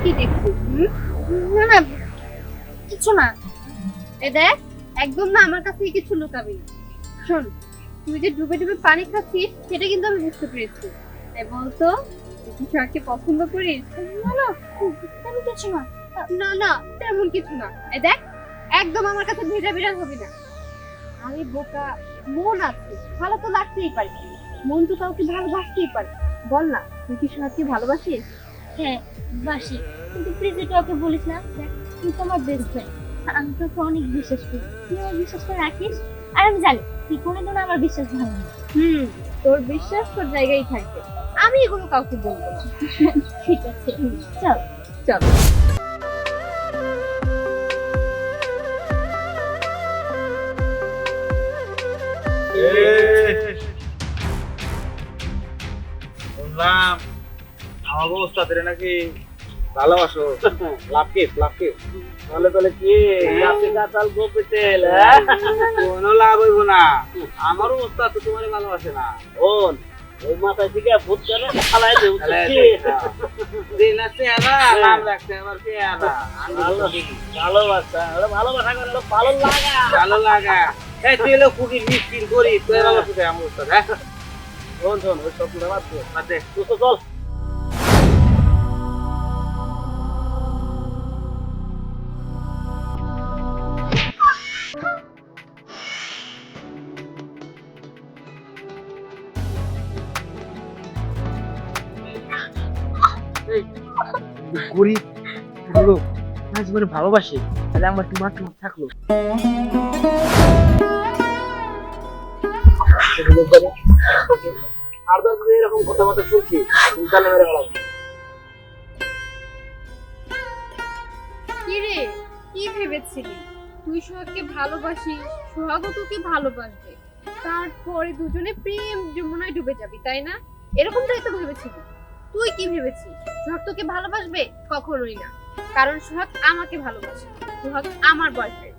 কি দেখছিস? না না, কিছু না। এ দেখ, একদম না আমার কাছে কিছু লুকাবি না। শোন, তুই যে ডুবে ডুবে পানি খাচ্ছিস সেটা কিন্তু আমি বুঝতে পেরেছি। তাই বলতো, তুই কি শাককে পছন্দ করিস? না না, তেমন কিছু না। না না, তেমন কিছু না। এ দেখ, একদম আমার কাছে ভেজা ভেজা হবি না। আমি বোকা, মন আছে, ভালো তো লাগতেই পারে। মন তো কাউকে ভালোবাসতেই পারে। বল না, তুই কি শাককে ভালোবাসিস? হ্যাঁ, বাসি। কিন্তু প্লিজ এটা ওকে বলিস না। দেখ, তুই তো আমার বেস্ট ফ্রেন্ড। আমি তোকে অনেক বিশ্বাস করি। তুই আমার বিশ্বাসটা রাখিস। আর আমি জানি তুই কোনোদিনও আমার বিশ্বাস ভাঙবি না। তোর বিশ্বাস তোর জায়গায় থাকবে, আমি এগুলো কাউকে বলবো না। ঠিক আছে, চল। চল। শুনলাম আমার অবস্থাতে নাকি ভালোবাসো। লাভ কি তাহলে তাহলে কি গাছে কাঁঠাল গোপে তেল কোনো লাভ হইব না। আমার অবস্থা তো তোমার ভালোবাসে না। ওন ওই মাথায় থেকে ভূত করে ফালাই দেব দিন আছে না নাম রাখতে আমার কে আনা ভালোবাসা ভালোবাসা করলে ভালো লাগা এই তুই এলো কুকি মিষ্টি করি তুই ভালোবাসা আমার অবস্থা। হ্যাঁ শোন ওই সব বাদ দে তুই তো চল। গরিব লোক না জীবনে ভালোবাসে, তাহলে আমার তোমার থাকলো। আর তো এরকম কথাবার্তা শুনছি তাহলে মেরে গেলাম। কি রে, কি ভেবেছিলি তুই সোহাগকে ভালোবাসিস, সোহাগও তোকে ভালোবাসবে, তারপরে দুজনে প্রেম যমুনায় ডুবে যাবি, তাই না? এরকমটাই তো ভেবেছিলি। তুই কি ভেবেছিস সোহাগ তোকে ভালোবাসবে? কখনোই না, কারণ সোহাগ আমাকে ভালোবাসে। সোহাগ আমার বয়ফ্রেন্ড।